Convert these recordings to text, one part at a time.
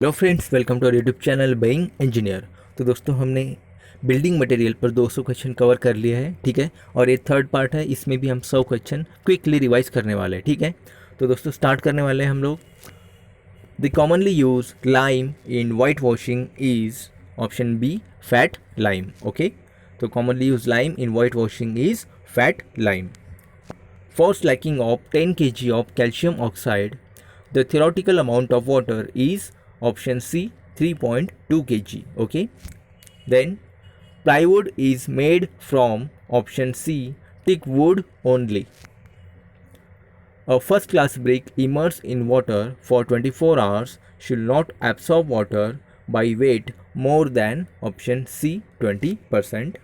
Hello friends, welcome to our YouTube channel being engineer. तो दोस्तों, हमने बिल्डिंग मटेरियल पर 200 क्वेश्चन कवर कर लिया है, ठीक है। और ये थर्ड पार्ट है, इसमें भी हम 100 क्वेश्चन क्विकली रिवाइज करने वाले हैं, ठीक है। तो दोस्तों, स्टार्ट करने वाले हैं हम लोग। The commonly use lime in white washing is option B fat lime. Okay, तो commonly use lime in white washing is fat lime. For slacking of 10 kg of calcium oxide, the theoretical amount of water is option C 3.2 kg. Okay. Then plywood is made from option C thick wood only. A first class brick immersed in water for 24 hours should not absorb water by weight more than option C 20%.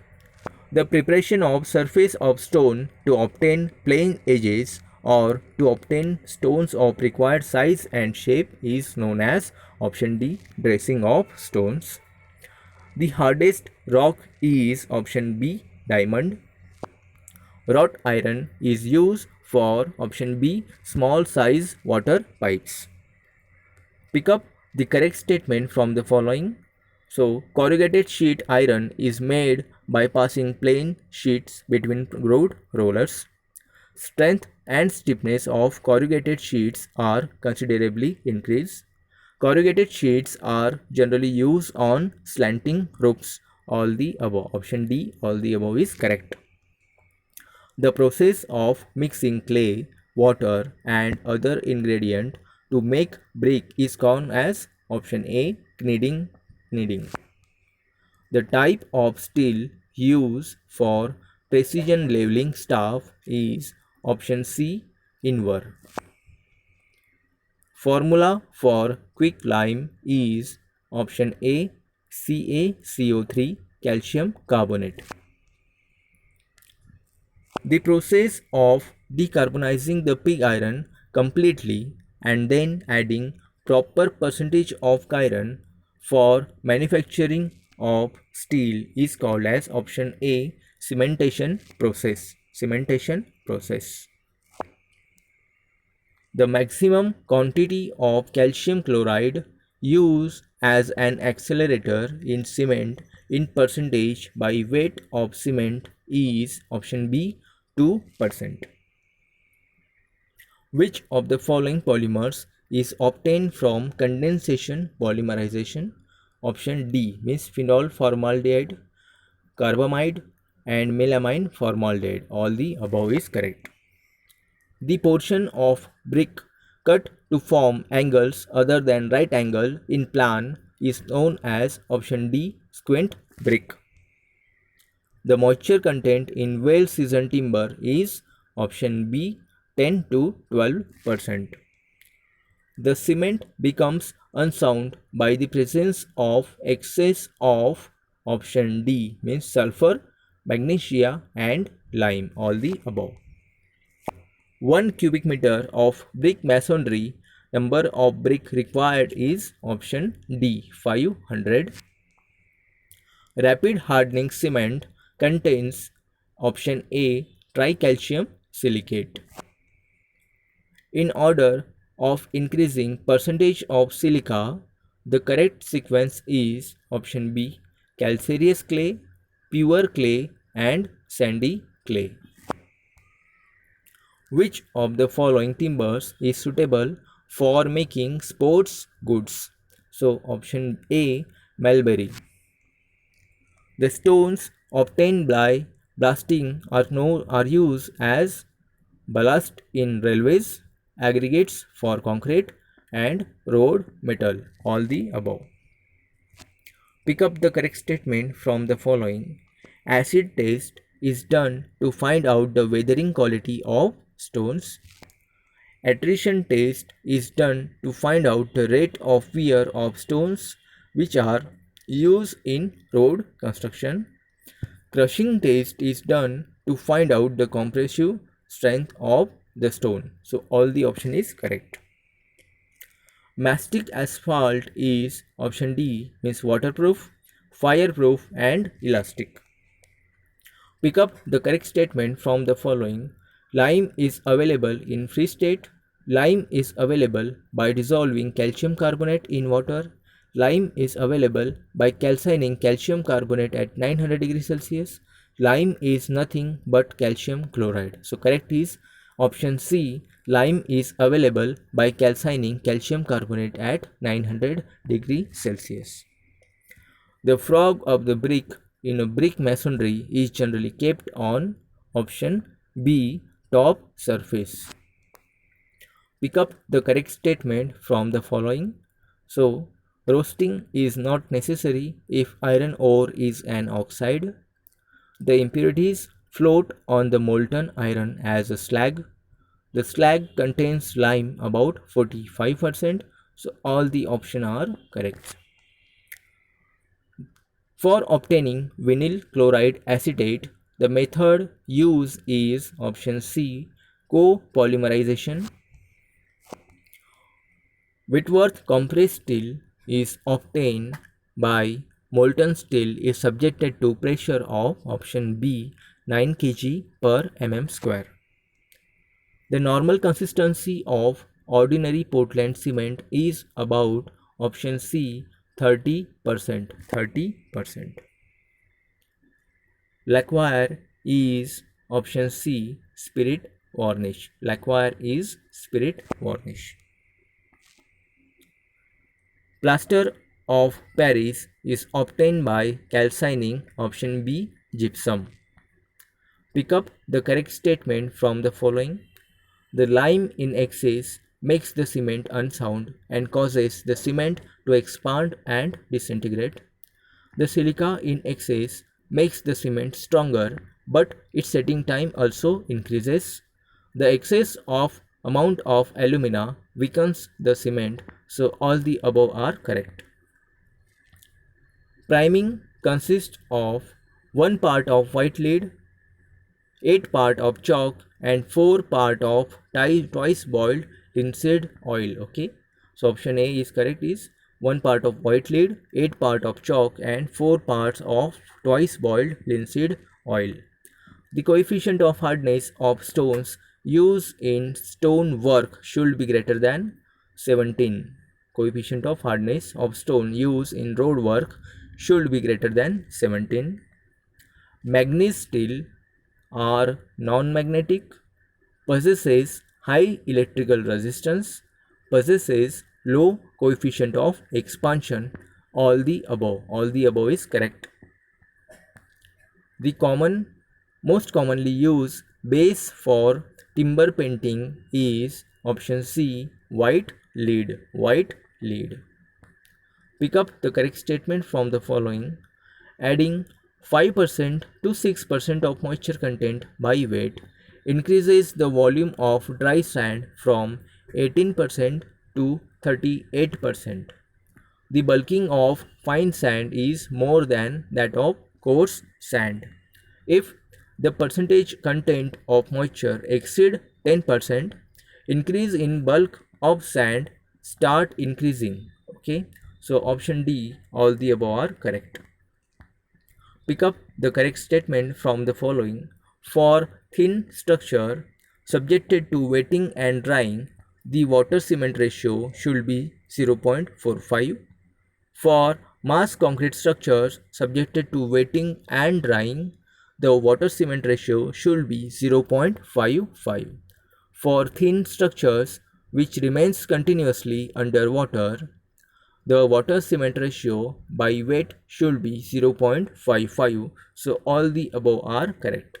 The preparation of surface of stone to obtain plain edges or to obtain stones of required size and shape is known as option D dressing of stones. The hardest rock is option B diamond. Wrought iron is used for option B small size water pipes. Pick up the correct statement from the following. So, corrugated sheet iron is made by passing plain sheets between grooved rollers. Strength and stiffness of corrugated sheets are considerably increased. Corrugated sheets are generally used on slanting roofs. All the above. Option D, all the above is correct. The process of mixing clay, water, and other ingredient to make brick is called as option A kneading. Kneading. The type of steel used for precision leveling staff is option C invar. Formula for quick lime is option A CaCO3 calcium carbonate. The process of decarbonizing the pig iron completely and then adding proper percentage of iron for manufacturing of steel is called as option A cementation process. Cementation process. The maximum quantity of calcium chloride used as an accelerator in cement in percentage by weight of cement is option B 2%. Which of the following polymers is obtained from condensation polymerization? Option D means phenol formaldehyde, carbamide and melamine formaldehyde. All the above is correct. The portion of brick cut to form angles other than right angle in plan is known as option D squint brick. The moisture content in well seasoned timber is option B 10 to 12%. The cement becomes unsound by the presence of excess of option D means sulfur, magnesia and lime, all the above. 1 cubic meter of brick masonry, number of brick required is option D 500. Rapid hardening cement contains option A tricalcium silicate. In order of increasing percentage of silica, the correct sequence is option B calcareous clay, pure clay and sandy clay. Which of the following timbers is suitable for making sports goods? So option A mulberry. The stones obtained by blasting are used as ballast in railways, aggregates for concrete, and road metal. All the above. Pick up the correct statement from the following. Acid test is done to find out the weathering quality of stones. Attrition test is done to find out the rate of wear of stones which are used in road construction. Crushing test is done to find out the compressive strength of the stone. So all the option is correct. Mastic asphalt is option D means waterproof, fireproof and elastic. Pick up the correct statement from the following. Lime is available in free state. Lime is available by dissolving calcium carbonate in water. Lime is available by calcining calcium carbonate at 900 degrees Celsius. Lime is nothing but calcium chloride. So correct is option C. Lime is available by calcining calcium carbonate at 900 degrees Celsius. The frog of the brick in a brick masonry is generally kept on option B, top surface. Pick up the correct statement from the following. So, roasting is not necessary if iron ore is an oxide. The impurities float on the molten iron as a slag. The slag contains lime about 45%. So, all the options are correct. For obtaining vinyl chloride acetate, the method used is option C, copolymerization. Whitworth compressed steel is obtained by molten steel is subjected to pressure of option B, 9 kg per mm square. The normal consistency of ordinary Portland cement is about option C, 30%. 30%. Lacquer is option C, spirit varnish. Lacquer is spirit varnish. Plaster of Paris is obtained by calcining option B, gypsum. Pick up the correct statement from the following. The lime in excess makes the cement unsound and causes the cement to expand and disintegrate. The silica in excess makes the cement stronger, but its setting time also increases. The excess of amount of alumina weakens the cement, so all the above are correct. Priming consists of 1 part of white lead, 8 part of chalk and 4 part of twice boiled linseed oil. Okay, so option A is correct, is 1 part of white lead, 8 part of chalk and 4 parts of twice boiled linseed oil. The coefficient of hardness of stones used in stone work should be greater than 17. Coefficient of hardness of stone used in road work should be greater than 17. Manganese steel are non-magnetic, possesses high electrical resistance, possesses low coefficient of expansion. All the above is correct. The most commonly used base for timber painting is option C, white lead. White lead. Pick up the correct statement from the following. Adding 5% to 6% of moisture content by weight increases the volume of dry sand from 18% to 38%. The bulking of fine sand is more than that of coarse sand. If the percentage content of moisture exceed 10%, increase in bulk of sand start increasing. Okay, so option D, all the above are correct. Pick up the correct statement from the following. For thin structure subjected to wetting and drying, the water cement ratio should be 0.45. For mass concrete structures subjected to wetting and drying, the water cement ratio should be 0.55. For thin structures which remains continuously under water, the water cement ratio by weight should be 0.55. So all the above are correct.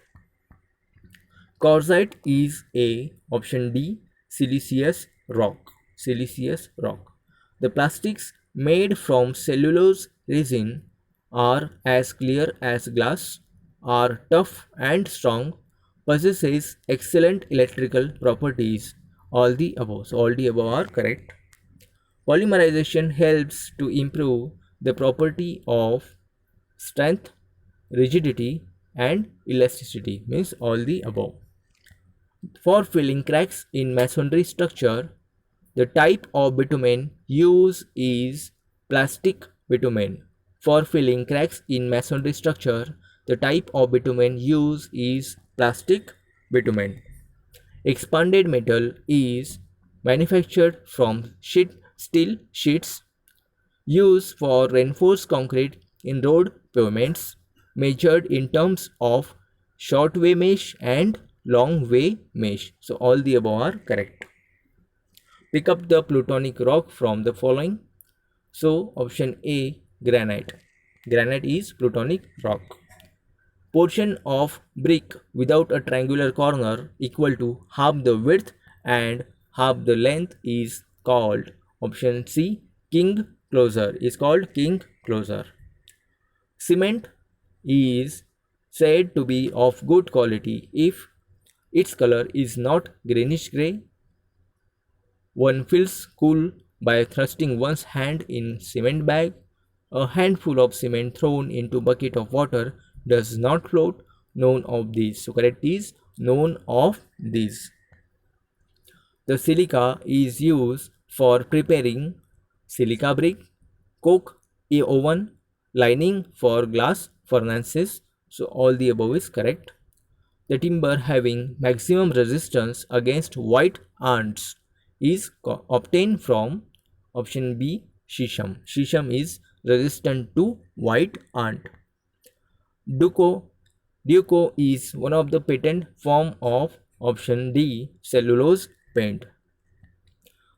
Quartzite is a option D, siliceous rock. Siliceous rock. The plastics made from cellulose resin are as clear as glass, are tough and strong, possesses excellent electrical properties. All the above. So all the above are correct. Polymerization helps to improve the property of strength, rigidity and elasticity, means all the above. For filling cracks in masonry structure, the type of bitumen used is plastic bitumen. For filling cracks in masonry structure, the type of bitumen used is plastic bitumen. Expanded metal is manufactured from steel sheets. Used for reinforced concrete in road pavements, measured in terms of short way mesh and long way mesh. So all the above are correct. Pick up the plutonic rock from the following. So option A, granite. Granite is plutonic rock. Portion of brick without a triangular corner equal to half the width and half the length is called option C, king closer, is called king closer. Cement is said to be of good quality if its color is not greenish gray. One feels cool by thrusting one's hand in cement bag. A handful of cement thrown into bucket of water does not float. None of these. So correct is none of these. The silica is used for preparing silica brick, coke oven, lining for glass furnaces. So all the above is correct. The timber having maximum resistance against white ants is obtained from option B, shisham. Shisham is resistant to white ant. Duco is one of the patent form of option D, cellulose paint.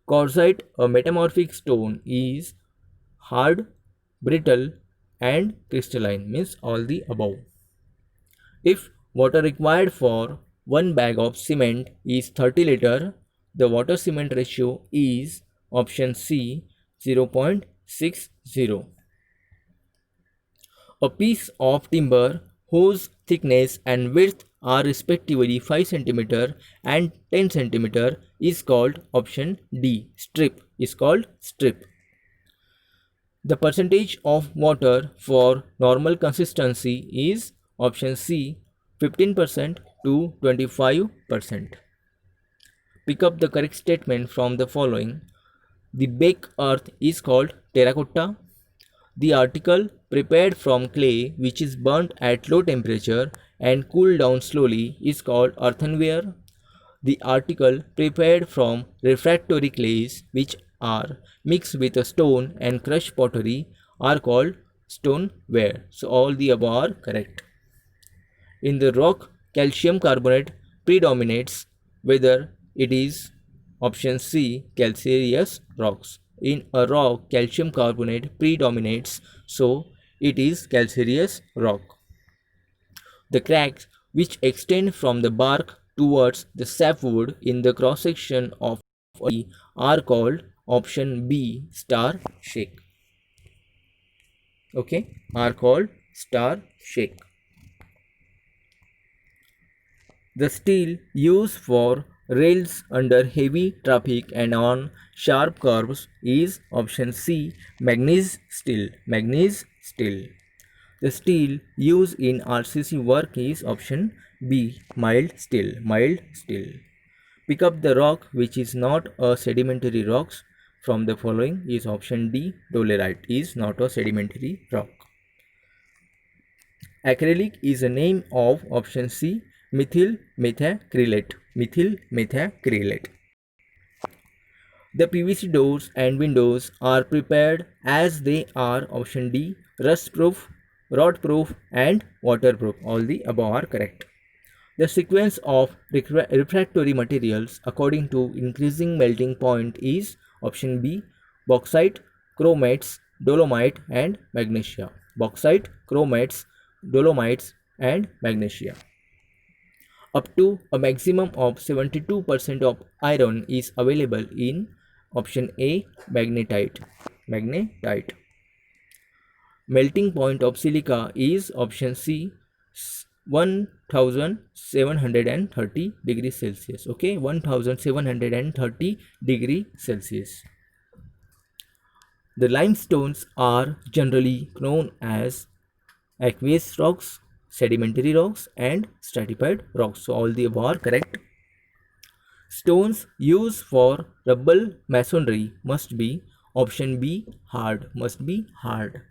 Quartzite, a metamorphic stone, is hard, brittle and crystalline, means all the above. If water required for 1 bag of cement is 30 liter, the water cement ratio is option C, 0.60. A piece of timber whose thickness and width are respectively 5 cm and 10 cm is called option D, strip, is called strip. The percentage of water for normal consistency is option C, 15% to 25%. Pick up the correct statement from the following. The baked earth is called terracotta. The article prepared from clay which is burnt at low temperature and cooled down slowly is called earthenware. The article prepared from refractory clays which are mixed with a stone and crushed pottery are called stoneware. So all the above are correct. In the rock, calcium carbonate predominates, whether it is option C, calcareous rocks. In a rock, calcium carbonate predominates, so it is calcareous rock. The cracks which extend from the bark towards the sapwood in the cross section of a tree are called option B, star shake. Okay, are called star shake. The steel used for rails under heavy traffic and on sharp curves is option C, manganese steel. Manganese steel. The steel used in RCC work is option B, mild steel. Mild steel. Pick up the rock which is not a sedimentary rocks from the following is option D, dolerite is not a sedimentary rock. Acrylic is a name of option C, methyl methacrylate. Methyl methacrylate. The PVC doors and windows are prepared as they are option D, rust proof, rot proof and waterproof. All the above are correct. The sequence of refractory materials according to increasing melting point is option B, bauxite, chromates, dolomite and magnesia. Bauxite, chromates, dolomites and magnesia. Up to a maximum of 72% of iron is available in option A, magnetite. Magnetite. Melting point of silica is option C, 1730 degrees Celsius. Okay, 1730 degrees Celsius. The limestones are generally known as aqueous rocks, sedimentary rocks and stratified rocks. So all the above are correct. Stones used for rubble masonry must be option B, hard. Must be hard.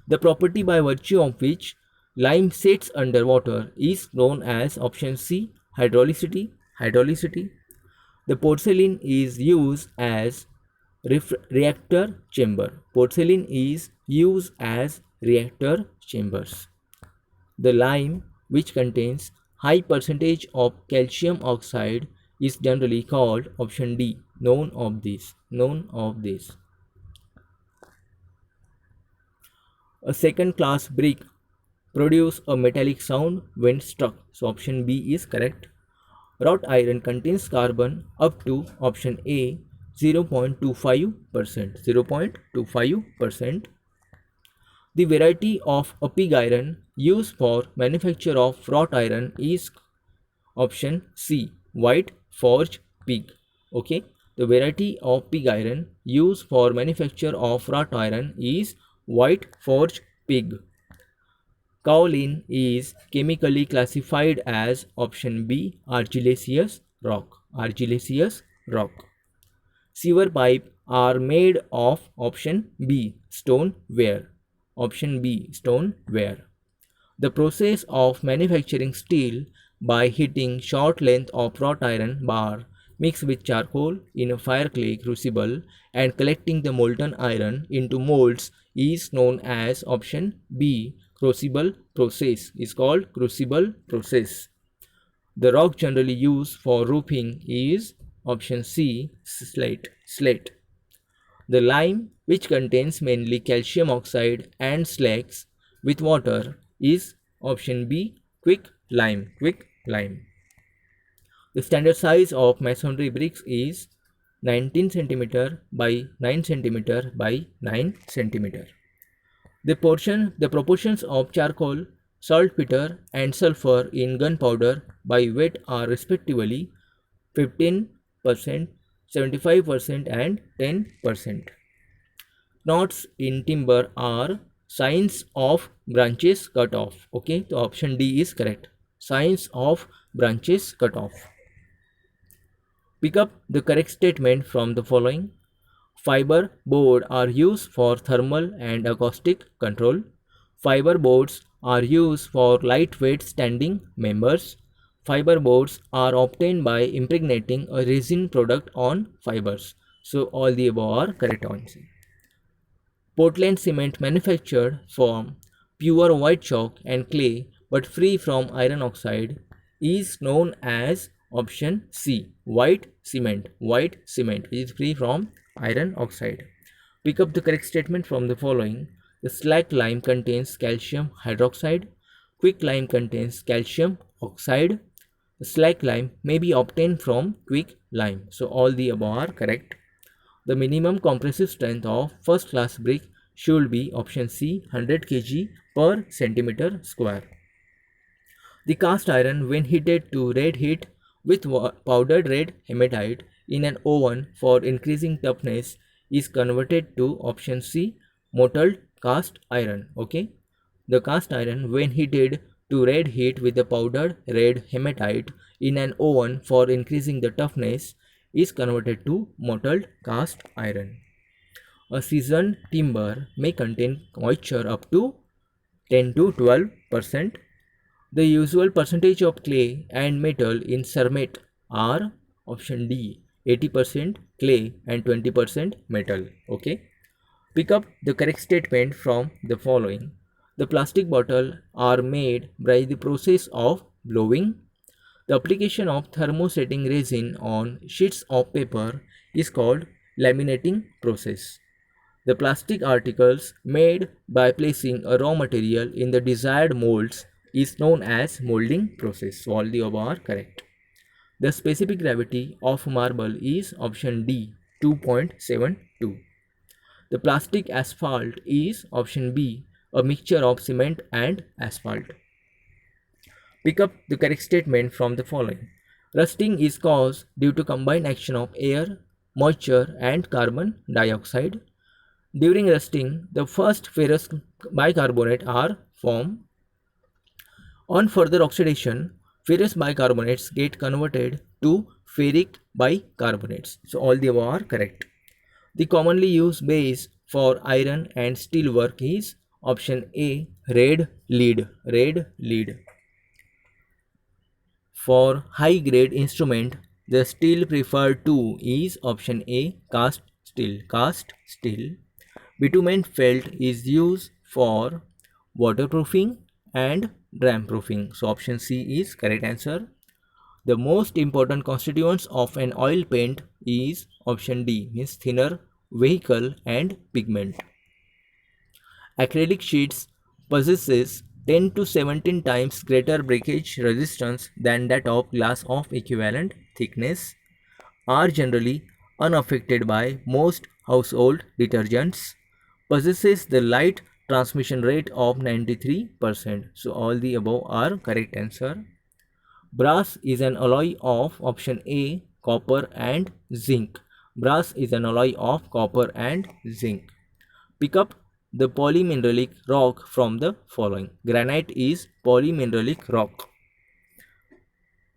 The property by virtue of which lime sits under water is known as option C, hydraulicity. Hydraulicity. The porcelain is used as reactor chamber. Porcelain is used as reactor chambers. The lime, which contains high percentage of calcium oxide, is generally called option D, none of these. None of these. A second class brick produce a metallic sound when struck. So option B is correct. Wrought iron contains carbon up to option A 0.25%. 0.25%. The variety of a pig iron used for manufacture of wrought iron is option C, white forged pig. Okay, the variety of pig iron used for manufacture of wrought iron is white forged pig. Kaolin is chemically classified as option B, argillaceous rock. Argillaceous rock. Sewer pipe are made of option B, stoneware. Option B, stoneware. The process of manufacturing steel by heating short length of wrought iron bar mixed with charcoal in a fire clay crucible and collecting the molten iron into molds is known as option B, crucible process. Is called crucible process. The rock generally used for roofing is option C, slate. Slate. The lime, which contains mainly calcium oxide and slags with water, is option B, quick lime. Quick lime. The standard size of masonry bricks is 19 cm by 9 cm by 9 cm. The proportions of charcoal, saltpeter and sulfur in gunpowder by weight are respectively 15%, 75% and 10%. Knots in timber are signs of branches cut off. Okay, so option D is correct. Signs of branches cut off. Pick up the correct statement from the following. Fiber board are used for thermal and acoustic control. Fiber boards are used for lightweight standing members. Fiber boards are obtained by impregnating a resin product on fibers. So all the above are correct answers. Portland cement manufactured from pure white chalk and clay but free from iron oxide is known as option C, white cement. White cement is free from iron oxide. Pick up the correct statement from the following. The slag lime contains calcium hydroxide. Quick lime contains calcium oxide. The slag lime may be obtained from quick lime. So all the above are correct. The minimum compressive strength of first class brick should be option C, 100 kg per centimeter square. The cast iron, when heated to red heat with powdered red hematite in an oven for increasing toughness, is converted to option C, mottled cast iron. Okay, the cast iron, when heated to red heat with the powdered red hematite in an oven for increasing the toughness, is converted to mottled cast iron. A seasoned timber may contain moisture up to 10 to 12%. The usual percentage of clay and metal in cermet are option D, 80% clay and 20% metal. Okay. Pick up the correct statement from the following. The plastic bottle are made by the process of blowing. The application of thermosetting resin on sheets of paper is called laminating process. The plastic articles made by placing a raw material in the desired molds is known as molding process. So all the above are correct. The specific gravity of marble is option D, 2.72. The plastic asphalt is option B, a mixture of cement and asphalt. Pick up the correct statement from the following. Rusting is caused due to combined action of air, moisture and carbon dioxide. During rusting, the first ferrous bicarbonate are formed. On further oxidation, ferrous bicarbonates get converted to ferric bicarbonates. So all the above are correct. The commonly used base for iron and steel work is option A, red lead. Red lead. For high grade instrument, the steel preferred to is option A, cast steel, cast steel. Bitumen felt is used for waterproofing and dam proofing. So option C is correct answer. The most important constituents of an oil paint is option D, means thinner, vehicle and pigment. Acrylic sheets possesses 10 to 17 times greater breakage resistance than that of glass of equivalent thickness, are generally unaffected by most household detergents, possesses the light transmission rate of 93%. So all the above are correct answer. Brass is an alloy of option A, copper and zinc. Brass is an alloy of copper and zinc. Pick up the polymineralic rock from the following. Granite is polymineralic rock.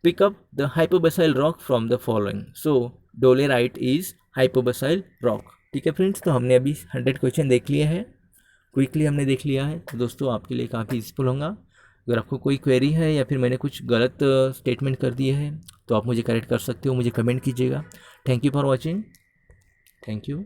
Pick up the hypobasal rock from the following. So dolerite is hypobasal rock. ठीक है friends, तो हमने अभी 100 question देख लिए हैं, quickly हमने देख लिया है। तो दोस्तों आपके लिए काफ़ी यूजफुल होगा। अगर आपको कोई क्वेरी है या फिर मैंने कुछ गलत स्टेटमेंट कर दिए हैं तो आप मुझे करेक्ट कर सकते हो, मुझे कमेंट कीजिएगा। Thank you for watching. Thank you.